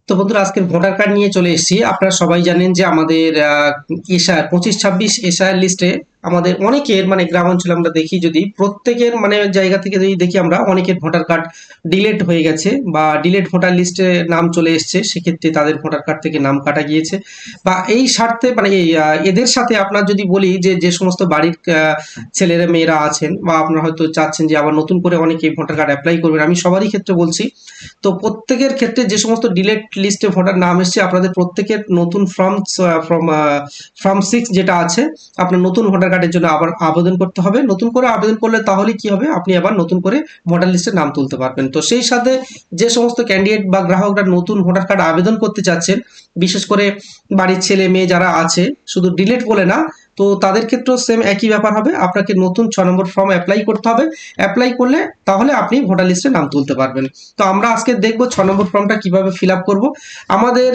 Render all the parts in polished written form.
তো বন্ধুরা আজকের ভোটার কার্ড নিয়ে চলে এসেছি। আপনারা সবাই জানেন যে আমাদের এশার 25-26 এশার লিস্টে আমাদের অনেকের মানে গ্রাম অঞ্চলে আমরা দেখি, যদি প্রত্যেকের মানে জায়গা থেকে যদি দেখি আমরা অনেকের ভোটার কার্ড ডিলেট হয়ে গেছে বা ডিলেট ভোটার লিস্টে নাম চলে এসছে, সেক্ষেত্রে তাদের ভোটার কার্ড থেকে নাম কাটা গিয়েছে। বা এই স্বার্থে মানে এই এদের সাথে আপনার যদি বলি যে যে সমস্ত বাড়ির ছেলেরা মেয়েরা আছেন বা আপনারা হয়তো চাচ্ছেন যে আবার নতুন করে অনেকে ভোটার কার্ড অ্যাপ্লাই করবেন, আমি সবারই ক্ষেত্রে বলছি। তো প্রত্যেকের ক্ষেত্রে যে সমস্ত ডিলেট লিস্টে ভোটার নাম এসছে, আপনাদের প্রত্যেকের নতুন ফর্ম 6 যেটা আছে, আপনার নতুন ভোটার কার্ডের জন্য আবার আবেদন করতে হবে। নতুন করে আবেদন করলে তাহলে কি হবে, আপনি আবার নতুন করে ভোটার লিস্টে নাম তুলতে পারবেন। তো সেই সাথে যে সমস্ত ক্যান্ডিডেট বা গ্রাহকরা নতুন ভোটার কার্ড আবেদন করতে চাচ্ছেন, বিশেষ করে বাড়ির ছেলে মেয়ে যারা আছে, শুধু ডিলেট বলে না, তো তাদের ক্ষেত্রেও সেম একই ব্যাপার হবে। আপনাকে নতুন 6 নম্বর ফর্ম অ্যাপ্লাই করতে হবে। অ্যাপ্লাই করলে তাহলে আপনি ভোটার লিস্টে নাম তুলতে পারবেন। তো আমরা আজকে দেখব 6 নম্বর ফর্মটা কিভাবে ফিল আপ করবো। আমাদের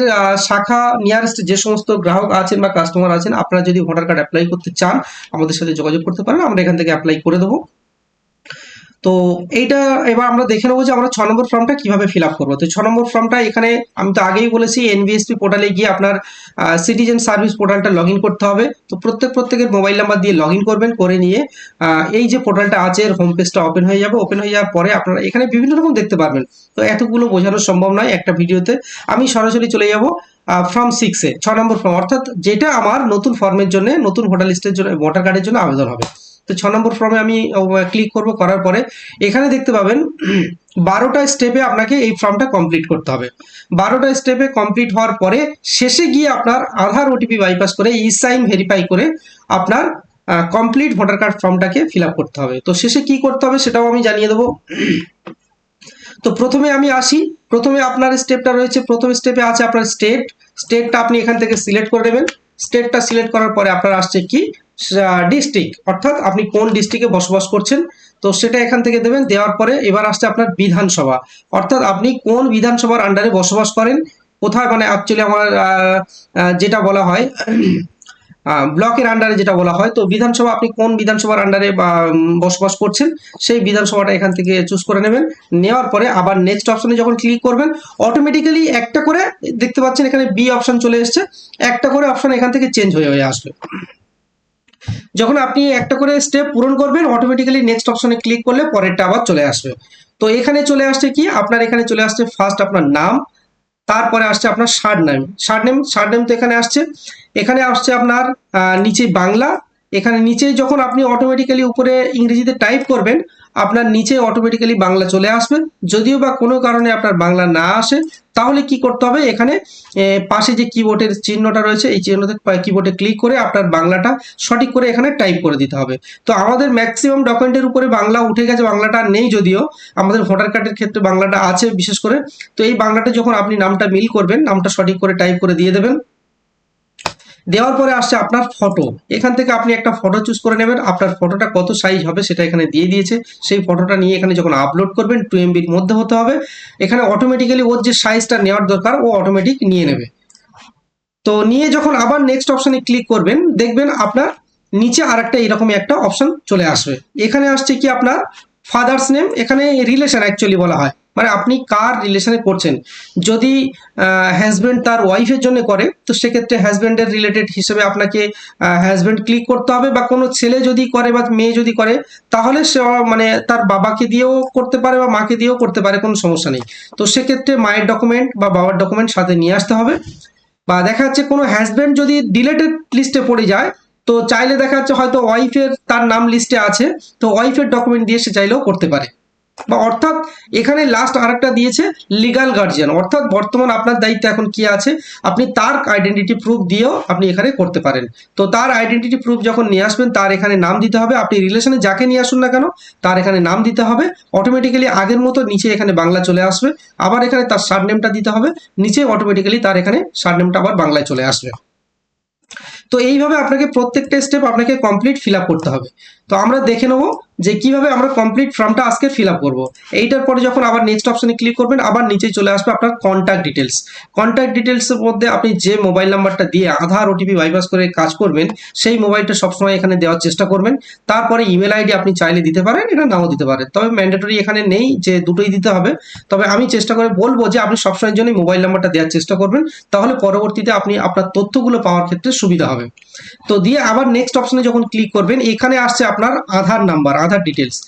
শাখা নিয়ারেস্ট যে সমস্ত গ্রাহক আছেন বা কাস্টমার আছেন, আপনারা যদি ভোটার কার্ড অ্যাপ্লাই করতে চান, আমাদের সাথে যোগাযোগ করতে পারেন, আমরা এখান থেকে অ্যাপ্লাই করে দেবো। তো এইটা এবার আমরা দেখে নেবো যে আমরা 6 নম্বর ফর্মটা কিভাবে ফিল আপ করবো। তো 6 নম্বর ফর্মটা এখানে আমি তো আগেই বলেছি, এনভিএসপি পোর্টালে গিয়ে আপনার সিটিজেন সার্ভিস পোর্টালটা লগ ইন করতে হবে। তো প্রত্যেকের মোবাইল নাম্বার দিয়ে লগ ইন করবেন, করে নিয়ে এই যে পোর্টালটা আছে এর হোম পেজটা ওপেন হয়ে যাবে। ওপেন হয়ে যাওয়ার পরে আপনারা এখানে বিভিন্ন রকম দেখতে পারবেন। তো এতগুলো বোঝানো সম্ভব নয় একটা ভিডিওতে, আমি সরাসরি চলে যাব ফর্ম 6-এ, 6 নম্বর ফর্ম, অর্থাৎ যেটা আমার নতুন ফর্মের জন্য, নতুন ভোটার লিস্টের জন্য, ভোটার কার্ডের জন্য আবেদন হবে। তো 6 নম্বর ফর্মে আমি ক্লিক করব। করার পরে এখানে দেখতে পাবেন 12টা স্টেপে আপনাকে এই ফর্মটা কমপ্লিট করতে হবে। 12টা স্টেপে কমপ্লিট হওয়ার পরে শেষে গিয়ে আপনার আধার ওটিপি বাইপাস করে ই সাইন ভেরিফাই করে আপনার কমপ্লিট ভোটার কার্ড ফর্মটাকে ফিল আপ করতে হবে। তো শেষে কি করতে হবে সেটাও আমি জানিয়ে দেবো। তো প্রথমে আমি আসি। প্রথমে আপনার স্টেপটা রয়েছে, প্রথম স্টেপে আছে আপনার স্টেটটা আপনি এখান থেকে সিলেক্ট করে নেবেন। স্টেটটা সিলেক্ট করার পরে আপনার আসছে কি, ডিস্ট্রিক্ট, অর্থাৎ আপনি কোন ডিস্ট্রিক্টে বসবাস করছেন, তো সেটা এখান থেকে দেবেন। দেওয়ার পরে এবার আসছে আপনার বিধানসভা, অর্থাৎ আপনি কোন বিধানসভার আন্ডারে বসবাস করেন, কোথায়, মানে অ্যাকচুয়ালি আমার যেটা বলা হয় ব্লকের আন্ডারে যেটা বলা হয়। তো বিধানসভা, আপনি কোন বিধানসভার আন্ডারে বসবাস করছেন, সেই বিধানসভাটা এখান থেকে চুজ করে নেবেন। নেওয়ার পরে আবার নেক্সট অপশনে যখন ক্লিক করবেন, অটোমেটিক্যালি একটা করে দেখতে পাচ্ছেন এখানে বি অপশন চলে এসছে, একটা করে অপশন এখান থেকে চেঞ্জ হয়ে আসবে। যখন আপনি একটা করে স্টেপ পূরণ করবেন, অটোমেটিক্যালি নেক্সট অপশনে ক্লিক করলে পরেরটা আবার চলে আসবে। তো এখানে চলে আসছে কি, আপনার এখানে চলে আসছে ফার্স্ট আপনার নাম, তারপরে আসছে আপনার শার্ট নেম তো এখানে আসছে। এখানে আসছে আপনার নিচে বাংলা। এখানে নিচে যখন আপনি অটোমেটিক্যালি উপরে ইংরেজিতে টাইপ করবেন, আপনার নিচে অটোমেটিক্যালি বাংলা চলে আসবে। যদিও বা কোনো কারণে আপনার বাংলা না আসে, তাহলে কি করতে হবে, এখানে পাশে যে কিবোর্ডের চিহ্নটা রয়েছে, এই চিহ্নতে কিবোর্ডে ক্লিক করে আপনার বাংলাটা সঠিক করে এখানে টাইপ করে দিতে হবে। তো আমাদের ম্যাক্সিমাম ডকুমেন্টের উপরে বাংলা উঠে গেছে, বাংলাটা নেই, যদিও আমাদের ভোটার কার্ডের ক্ষেত্রে বাংলাটা আছে বিশেষ করে। তো এই বাংলাটা যখন আপনি নামটা মিল করবেন, নামটা সঠিক করে টাইপ করে দিয়ে দেবেন। দেওয়ার পরে আসছে আপনার ফটো। এখান থেকে আপনি একটা ফটো চুজ করে নেবেন। আপনার ফটোটা কত সাইজ হবে সেটা এখানে দিয়ে দিয়েছে। সেই ফটোটা নিয়ে এখানে যখন আপলোড করবেন, 2 MBর মধ্যে হতে হবে। এখানে অটোমেটিক্যালি ওর যে সাইজটা নেওয়ার দরকার ও অটোমেটিক নিয়ে নেবে। তো নিয়ে যখন আবার নেক্সট অপশনে ক্লিক করবেন, দেখবেন আপনার নিচে আরেকটা এরকমই একটা অপশন চলে আসবে। এখানে আসছে কি আপনার ফাদার্স নেম, এখানে রিলেশন অ্যাকচুয়ালি বলা হয়, মানে আপনি কার রিলেশনে করছেন। যদি হাজব্যান্ড তার ওয়াইফের জন্য করে, তো সেক্ষেত্রে হাজব্যান্ডের রিলেটেড হিসেবে আপনাকে হাজব্যান্ড ক্লিক করতে হবে। বা কোনো ছেলে যদি করে বা মেয়ে যদি করে, তাহলে সে মানে তার বাবাকে দিয়েও করতে পারে বা মাকে দিয়েও করতে পারে, কোনো সমস্যা নেই। তো সেক্ষেত্রে মায়ের ডকুমেন্ট বা বাবার ডকুমেন্ট সাথে নিয়ে আসতে হবে। বা দেখা যাচ্ছে কোনো হাজব্যান্ড যদি ডিলেটেড লিস্টে পড়ে যায়, তো চাইলে দেখা যাচ্ছে হয়তো ওয়াইফের তার নাম লিস্টে আছে, তো ওয়াইফের ডকুমেন্ট দিয়ে সে চাইলেও করতে পারে। বা অর্থাৎ এখানে লাস্ট আরেকটা দিয়েছে লিগ্যাল গার্জিয়ান, অর্থাৎ বর্তমান আপনার দায়িত্ব এখন কি আছে, আপনি তার আইডেন্টিটি প্রুফ দিয়েও আপনি এখানে করতে পারেন। তো তার আইডেন্টিটি প্রুফ যখন নিয়ে আসবেন, তার এখানে নাম দিতে হবে। আপনি রিলেশনে যাকে নিয়ে আসুন না কেন, তার এখানে নাম দিতে হবে। অটোমেটিক্যালি আগের মতো নিচে এখানে বাংলা চলে আসবে। আবার এখানে তার সারনেমটা দিতে হবে, নিচে অটোমেটিক্যালি তার এখানে সারনেমটা আবার বাংলায় চলে আসবে। তো এইভাবে আপনাকে প্রত্যেকটা স্টেপ আপনাকে কমপ্লিট ফিল আপ করতে হবে। তো আমরা দেখে নেবো যে কিভাবে আমরা কমপ্লিট ফর্মটা আজকে ফিল আপ করবো। এইটার পরে যখন আবার নেক্সট অপশনে ক্লিক করবেন, আবার নিচে চলে আসবে আপনার কন্ট্যাক্ট ডিটেলস। কন্ট্যাক্ট ডিটেলসের মধ্যে আপনি যে মোবাইল নাম্বারটা দিয়ে আধার ওটিপি বাইপাস করে কাজ করবেন, সেই মোবাইলটা সবসময় এখানে দেওয়ার চেষ্টা করবেন। তারপরে ইমেল আইডি আপনি চাইলে দিতে পারেন, এটা নাও দিতে পারেন, তবে ম্যান্ডেটরি এখানে নেই যে দুটোই দিতে হবে। তবে আমি চেষ্টা করে বলবো যে আপনি সবসময়ের জন্য মোবাইল নাম্বারটা দেওয়ার চেষ্টা করবেন, তাহলে পরবর্তীতে আপনি আপনার তথ্যগুলো পাওয়ার ক্ষেত্রে সুবিধা হবে। তো দিয়ে আবার নেক্সট অপশনে যখন ক্লিক করবেন, এখানে আসছে আপনার আধার নাম্বার, আধার ডিটেলস।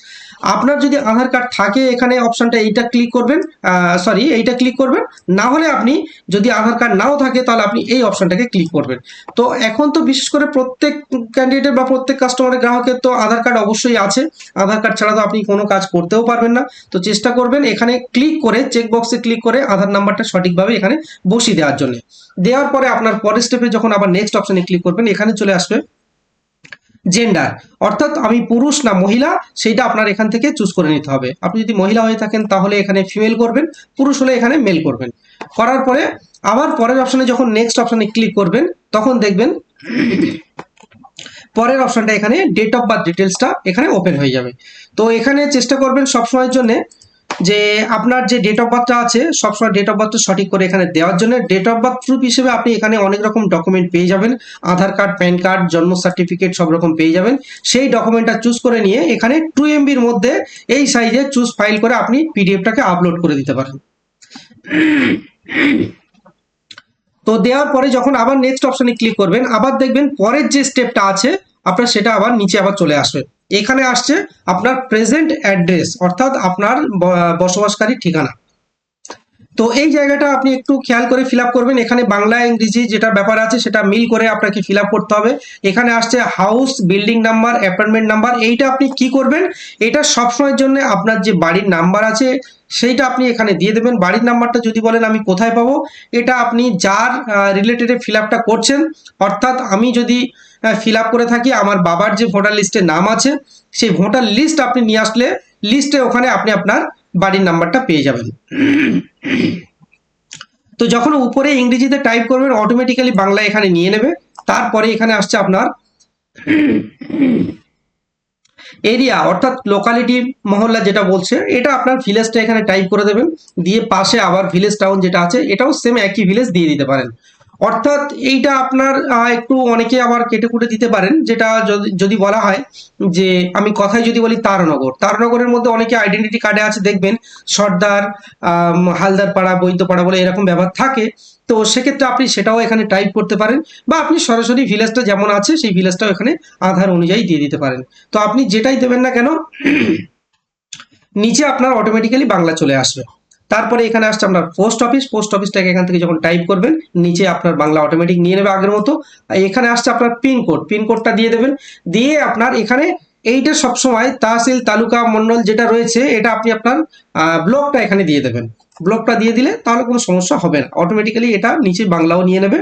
আপনার যদি আধার কার্ড থাকে এখানে অপশনটা এইটা ক্লিক করবেন, এইটা ক্লিক করবেন। না হলে আপনি যদি আধার কার্ড নাও থাকে তাহলে আপনি এই অপশনটাকে ক্লিক করবেন। তো এখন তো বিশেষ করে প্রত্যেক ক্যান্ডিডেট বা প্রত্যেক কাস্টমারের গ্রাহকের তো আধার কার্ড অবশ্যই আছে। আধার কার্ড ছাড়া তো আপনি কোনো কাজ করতেও পারবেন না। তো চেষ্টা করবেন এখানে ক্লিক করে, চেক বক্সে ক্লিক করে আধার নাম্বারটা সঠিকভাবে এখানে বসিয়ে দেওয়ার জন্য। দেওয়ার পরে আপনার পরের স্টেপে যখন আবার নেক্সট অপশনে ক্লিক করবেন, এখানে চলে আসবে জেন্ডার, অর্থাৎ আমি পুরুষ না মহিলা সেইটা আপনার এখান থেকে চুজ করে নিতে হবে। আপনি যদি মহিলা হয়ে থাকেন তাহলে এখানে ফিমেল করবেন, পুরুষ হলে এখানে মেল করবেন। করার পরে আবার পরের অপশনে যখন নেক্সট অপশনে ক্লিক করবেন, তখন দেখবেন পরের অপশনটা এখানে ডেট অফ বার্থ ডিটেলসটা এখানে ওপেন হয়ে যাবে। তো এখানে চেষ্টা করবেন সবসময়ের জন্য যে আপনার যে ডেট অফ বার্থটা আছে সবসময় ডেট অফ বার্থটা সঠিক করে এখানে দেওয়ার জন্য। ডেট অফ বার্থ প্রুফ হিসেবে আপনি এখানে অনেক রকম ডকুমেন্ট পেয়ে যাবেন, আধার কার্ড, প্যান কার্ড, জন্ম সার্টিফিকেট সব রকম পেয়ে যাবেন। সেই ডকুমেন্টটা চুজ করে নিয়ে এখানে 2 MBর মধ্যে এই সাইজে চুজ ফাইল করে আপনি পিডিএফটাকে আপলোড করে দিতে পারেন। তো দেওয়ার পরে যখন আবার নেক্সট অপশনে ক্লিক করবেন, আবার দেখবেন পরের যে স্টেপটা আছে আপনার সেটা আবার নিচে আবার চলে আসবে। এখানে আসছে আপনার প্রেজেন্ট অ্যাড্রেস, অর্থাৎ আপনার বসবাসকারী ঠিকানা। তো এই জায়গাটা আপনি একটু খেয়াল করে ফিল আপ করবেন। এখানে বাংলা ইংরেজি যেটা ব্যাপার আছে সেটা মিল করে আপনাকে ফিল আপ করতে হবে। এখানে আসছে house, building number, apartment number. এইটা আপনি কি করবেন, এটা সবসময়ের জন্য আপনার যে বাড়ির নাম্বার আছে সেইটা আপনি এখানে দিয়ে দেবেন। বাড়ির নাম্বারটা যদি বলেন আমি কোথায় পাবো, এটা আপনি যার রিলেটেডে ফিল আপটা করছেন, অর্থাৎ আমি যদি ফিল আপ করে থাকি আমার বাবার যে ভোটার লিস্টে নাম আছে সেই ভোটার লিস্ট আপনি নিয়ে আসলে লিস্টে ওখানে আপনি আপনার বাড়ির নাম্বারটা পেয়ে যাবেন। তো যখন উপরে ইংরেজিতে টাইপ করবেন অটোমেটিক্যালি বাংলা এখানে নিয়ে নেবে। তারপরে এখানে আসছে আপনার এরিয়া, অর্থাৎ লোকালিটি, মহল্লা যেটা বলছে, এটা আপনার ভিলেজটা এখানে টাইপ করে দেবেন। দিয়ে পাশে আবার ভিলেজ টাউন যেটা আছে এটাও সেম একই ভিলেজ দিয়ে দিতে পারেন। অর্থাৎ এইটা আপনার একটু অনেকে আবার কেটে কুটে দিতে পারেন, যেটা যদি বলা হয় যে আমি কথায় যদি বলি তারনগর, তারনগরের মধ্যে অনেকে আইডেন্টিটি কার্ডে আছে দেখবেন সর্দার, হালদার পাড়া, বৈদ্যপাড়া বলে এরকম ব্যাপার থাকে। তো সেক্ষেত্রে আপনি সেটাও এখানে টাইপ করতে পারেন, বা আপনি সরাসরি ভিলেজটা যেমন আছে সেই ভিলেজটাও এখানে আধার অনুযায়ী দিয়ে দিতে পারেন। তো আপনি যেটাই দেবেন না কেন নিচে আপনার অটোমেটিক্যালি বাংলা চলে আসবে। তারপরে এখানে আসছে আপনার পোস্ট অফিস, পোস্ট অফিসটাকে এখান থেকে যখন টাইপ করবেন নিচে আপনার বাংলা অটোমেটিক নিয়ে নেবে আগের মতো। এখানে আসছে আপনার পিনকোড, পিনকোডটা দিয়ে দেবেন। দিয়ে আপনার এখানে এইটা সবসময় তহসিল, তালুকা, মন্ডল যেটা রয়েছে এটা আপনি আপনার ব্লকটা এখানে দিয়ে দেবেন। ব্লকটা দিয়ে দিলে তাহলে কোনো সমস্যা হবে না, অটোমেটিক্যালি এটা নিচে বাংলাও নিয়ে নেবে।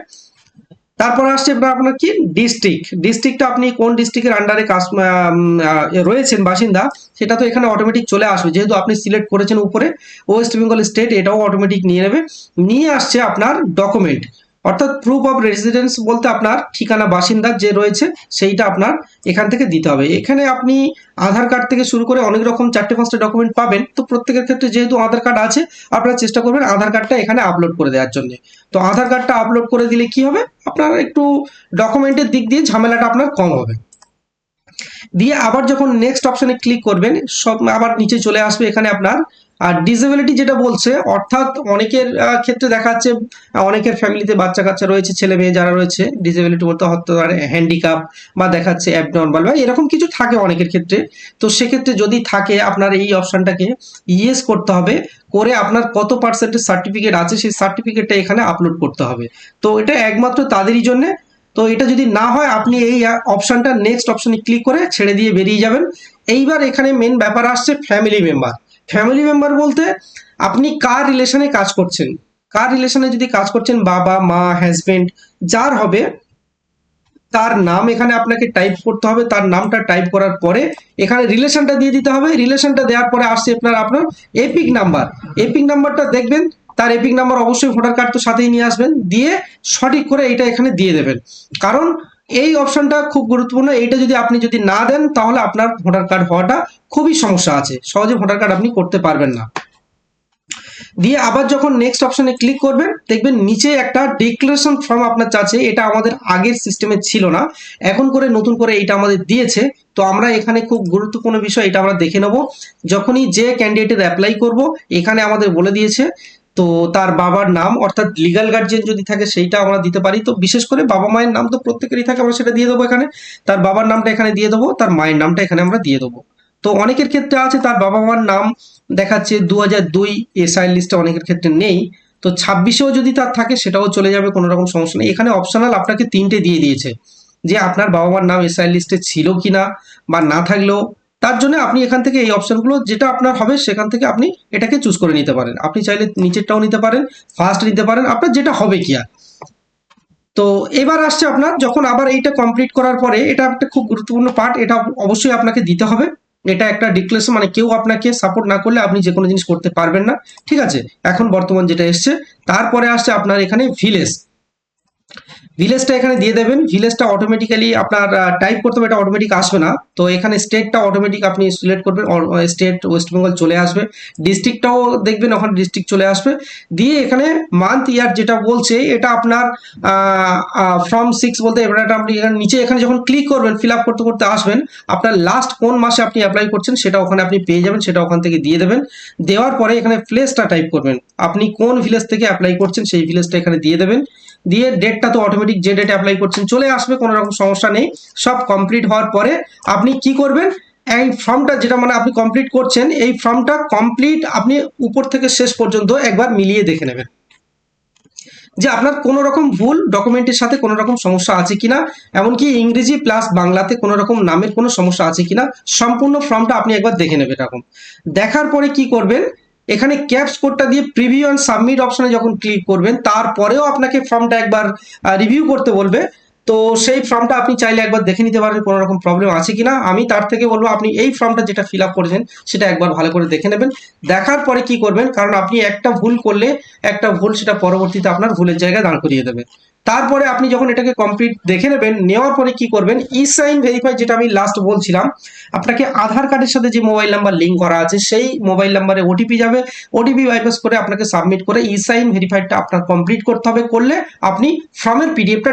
তারপর আসছে আপনার কি ডিস্ট্রিক্ট, ডিস্ট্রিক্টটা আপনি কোন ডিস্ট্রিক্টের আন্ডারে কাজ রয়েছেন বাসিন্দা সেটা তো এখানে অটোমেটিক চলে আসবে, যেহেতু আপনি সিলেক্ট করেছেন উপরে ওয়েস্ট বেঙ্গল স্টেট, এটাও অটোমেটিক নিয়ে নেবে। নিয়ে আসছে আপনার ডকুমেন্ট, অর্থাৎ প্রুফ অফ রেসিডেন্স বলতে আপনার ঠিকানা, বাসিন্দার যে রয়েছে সেইটা আপনার এখান থেকে দিতে হবে। এখানে আপনি আধার কার্ড থেকে শুরু করে অনেক রকম 4-5টা ডকুমেন্ট পাবেন। তো প্রত্যেকের ক্ষেত্রে যেহেতু আধার কার্ড আছে আপনারা চেষ্টা করবেন আধার কার্ডটা এখানে আপলোড করে দেওয়ার জন্য। তো আধার কার্ডটা আপলোড করে দিলে কি হবে, আপনার একটু ডকুমেন্টের দিক দিয়ে ঝামেলাটা আপনার কম হবে। দিয়ে আবার যখন নেক্সট অপশনে ক্লিক করবেন সব আবার নিচে চলে আসবে এখানে আপনার আর ডিসেবিলিটি যেটা বলছে, অর্থাৎ অনেকের ক্ষেত্রে দেখা যাচ্ছে অনেকের ফ্যামিলিতে বাচ্চা কাচ্চা রয়েছে, ছেলে মেয়ে যারা রয়েছে ডিসেবিলিটি বলতে হতে পারে হ্যান্ডিক্যাপ বা দেখাচ্ছে অ্যাবনর্মাল বা এরকম কিছু থাকে অনেকের ক্ষেত্রে। তো সেক্ষেত্রে যদি থাকে আপনার এই অপশনটাকে ইয়েস করতে হবে, করে আপনার কত পার্সেন্টের সার্টিফিকেট আছে সেই সার্টিফিকেটটা এখানে আপলোড করতে হবে। তো এটা একমাত্র তাদেরই জন্য। তো এটা যদি না হয় আপনি এই অপশনটা নেক্সট অপশনে ক্লিক করে ছেড়ে দিয়ে বেরিয়ে যাবেন। এইবার এখানে মেন ব্যাপার আসছে ফ্যামিলি মেম্বার। ফ্যামিলি মেম্বার বলতে আপনি কার রিলেশনে কাজ করছেন, কার রিলেশনে যদি কাজ করছেন বাবা, মা, হাজবেন্ড যার হবে তার নাম এখানে আপনাকে টাইপ করতে হবে। তার নামটা টাইপ করার পরে এখানে রিলেশনটা দিয়ে দিতে হবে। রিলেশনটা দেওয়ার পরে আসছে আপনার এপিক নাম্বার। এপিক নাম্বারটা দেখবেন, তার এপিক নাম্বার অবশ্যই ভোটার কার্ড তো সাথেই নিয়ে আসবেন, দিয়ে সঠিক করে এটা এখানে দিয়ে দেবেন। কারণ এই অপশনটা খুব গুরুত্বপূর্ণ। এইটা যদি না দেন তাহলে আপনার ভোটার কার্ড হওয়াটা খুবই সমস্যা আছে, সহজে ভোটার কার্ড আপনি করতে পারবেন না। দিয়ে আবার যখন নেক্সট অপশনে ক্লিক করবেন, দেখবেন নিচে একটা ডিক্লারেশন ফর্ম আপনার চাচ্ছে। এটা আমাদের আগের সিস্টেমে ছিল না, এখন করে নতুন করে এটা আমাদের দিয়েছে। তো আমরা এখানে খুব গুরুত্বপূর্ণ বিষয় এটা আমরা দেখে নেব। যখনই যে ক্যান্ডিডেটের অ্যাপ্লাই করব, এখানে আমাদের বলে দিয়েছে তো তার বাবার নাম অর্থাৎ লিগ্যাল গার্জিয়ান যদি থাকে সেইটা আমরা দিতে পারি। তো বিশেষ করে বাবা মায়ের নাম তো প্রত্যেকেরই থাকে, আমরা সেটা দিয়ে দেবো এখানে। তার বাবার নামটা এখানে দিয়ে দেবো, তার মায়ের নামটা এখানে আমরা দিয়ে দেবো। তো অনেকের ক্ষেত্রে আছে তার বাবা মার নাম দেখাচ্ছে 2002 এসআইএল লিস্টে, অনেকের ক্ষেত্রে নেই। তো 26-এও যদি তার থাকে সেটাও চলে যাবে, কোনো রকম সমস্যা নেই। এখানে অপশনাল আপনাকে 3টে দিয়ে দিয়েছে, যে আপনার বাবা মার নাম এসআইএল লিস্টে ছিল কিনা বা না থাকলেও তার জন্য আপনি এখান থেকে এই অপশনগুলো যেটা আপনার হবে সেখান থেকে আপনি এটাকে চুজ করে নিতে পারেন। আপনি চাইলে নিচেরটাও নিতে পারেন, ফার্স্ট নিতে পারেন, আপনার যেটা হবে কি আর। তো এবার আসছে আপনার যখন আবার এইটা কমপ্লিট করার পরে, এটা একটা খুব গুরুত্বপূর্ণ পার্ট, এটা অবশ্যই আপনাকে দিতে হবে। এটা একটা ডিক্লারেশন, মানে কেউ আপনাকে সাপোর্ট না করলে আপনি যে কোনো জিনিস করতে পারবেন না, ঠিক আছে। এখন বর্তমান যেটা এসছে, তারপরে আসছে আপনার এখানে ভিলেজ। ভিলেজটা এখানে দিয়ে দেবেন। ভিলেজটা অটোমেটিক্যালি আপনার টাইপ করতে হবে, এটা অটোমেটিক আসবে না। তো এখানে স্টেটটা অটোমেটিক আপনি সিলেক্ট করবেন, স্টেট ওয়েস্ট বেঙ্গল চলে আসবে। ডিস্ট্রিক্টটাও দেখবেন ওখানে ডিস্ট্রিক্ট চলে আসবে। দিয়ে এখানে মান্থ ইয়ার যেটা বলছে এটা আপনার ফ্রম 6 বলতে এবার আপনি এখানে নিচে এখানে যখন ক্লিক করবেন ফিল আপ করতে করতে আসবেন, আপনার লাস্ট কোন মাসে আপনি অ্যাপ্লাই করছেন সেটা ওখানে আপনি পেয়ে যাবেন, সেটা ওখান থেকে দিয়ে দেবেন। দেওয়ার পরে এখানে প্লেসটা টাইপ করবেন, আপনি কোন ভিলেজ থেকে অ্যাপ্লাই করছেন সেই ভিলেজটা এখানে দিয়ে দেবেন। দিয়ে ডেটটা তো অটোমেটিক যে ডেটে অ্যাপ্লাই করছেন চলে আসবে, কোনো রকম সমস্যা নেই। সব কমপ্লিট হওয়ার পরে আপনি কি করবেন, এই ফর্মটা যেটা মানে আপনি কমপ্লিট করছেন, এই ফর্মটা কমপ্লিট আপনি উপর থেকে শেষ পর্যন্ত একবার মিলিয়ে দেখে নেবেন যে আপনার কোনো রকম ভুল ডকুমেন্টের সাথে কোনো রকম সমস্যা আছে কিনা, এমনকি ইংরেজি প্লাস বাংলাতে কোনো রকম নামের কোনো সমস্যা আছে কিনা, সম্পূর্ণ ফর্মটা আপনি একবার দেখে নেবেন। এরকম দেখার পরে কি করবেন, এখানে ক্যাপস কোডটা দিয়ে প্রিভিউ অ্যান্ড সাবমিট অপশনে যখন ক্লিক করবেন, তারপরেও আপনাকে ফর্মটা একবার রিভিউ করতে বলবে। তো সেই ফর্মটা আপনি চাইলে একবার দেখে নিতে পারেন কোনো রকম প্রবলেম আছে কিনা। আমি তার থেকে বলবো আপনি এই ফর্মটা যেটা ফিল আপ করেছেন সেটা একবার ভালো করে দেখে নেবেন। দেখার পরে কি করবেন, কারণ আপনি একটা ভুল করলে একটা ভুল সেটা পরবর্তীতে আপনার ভুলের জায়গায় দাঁড় করিয়ে দেবে। তারপরে আপনি যখন এটাকে কমপ্লিট দেখে নেবেন, নেওয়ার পরে কি করবেন, ই সাইন ভেরিফাই যেটা আমি লাস্ট বলছিলাম, আপনাকে আধার কার্ডের সাথে যে মোবাইল নাম্বার লিঙ্ক করা আছে সেই মোবাইল নাম্বারে ওটিপি যাবে। ওটিপি বাইপাস করে আপনাকে সাবমিট করে ই সাইন ভেরিফাইডটা আপনার কমপ্লিট করতে হবে। করলে আপনি ফর্মের পিডিএফটা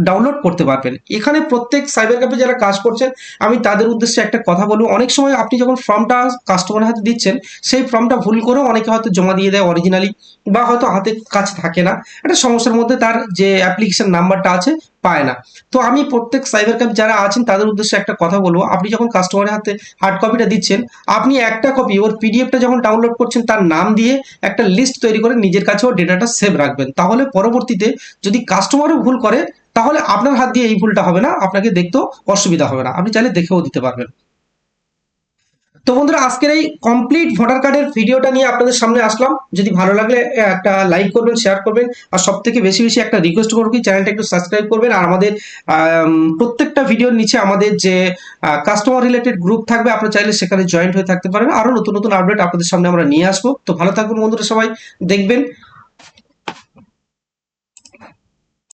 ডাউনলোড করতে পারবেন। এখানে প্রত্যেক সাইবার ক্যাফে যারা কাজ করছেন আমি তাদের উদ্দেশ্যে একটা কথা বলবো, অনেক সময় আপনি যখন ফর্মটা কাস্টমারের হাতে দিচ্ছেন সেই ফর্মটা ভুল করেও অনেকে হয়তো জমা দিয়ে দেয় অরিজিনালি, বা হয়তো হাতে কাছে থাকে না, একটা সমস্যার মধ্যে তার যে অ্যাপ্লিকেশন নাম্বারটা আছে পায় না। তো আমি প্রত্যেক সাইবার ক্যাফে যারা আছেন তাদের উদ্দেশ্যে একটা কথা বলবো, আপনি যখন কাস্টমারের হাতে হার্ড কপিটা দিচ্ছেন, আপনি একটা কপি ওর পিডিএফটা যখন ডাউনলোড করছেন তার নাম দিয়ে একটা লিস্ট তৈরি করে নিজের কাছেও ডেটাটা সেভ রাখবেন। তাহলে পরবর্তীতে যদি কাস্টমারও ভুল করে তাহলে আপনার হাত দিয়ে এই ভুলটা হবে না, আপনাকে দেখতেও অসুবিধা হবে না, আপনি চাইলে দেখেও দিতে পারবেন। তো বন্ধুরা আজকের এই কমপ্লিট ভোটার কার্ডের ভিডিওটা নিয়ে আপনাদের সামনে আসলাম। যদি ভালো লাগলে একটা লাইক করবেন, শেয়ার করবেন, আর সব থেকে বেশি বেশি একটা রিকোয়েস্ট করবো কি চ্যানেলটা একটু সাবস্ক্রাইব করবেন। আর আমাদের প্রত্যেকটা ভিডিওর নিচে আমাদের যে কাস্টমার রিলেটেড গ্রুপ থাকবে, আপনারা চাইলে সেখানে জয়েন্ট হয়ে থাকতে পারেন। আরো নতুন নতুন আপডেট আপনাদের সামনে আমরা নিয়ে আসবো। তো ভালো থাকবেন বন্ধুরা, সবাই দেখবেন।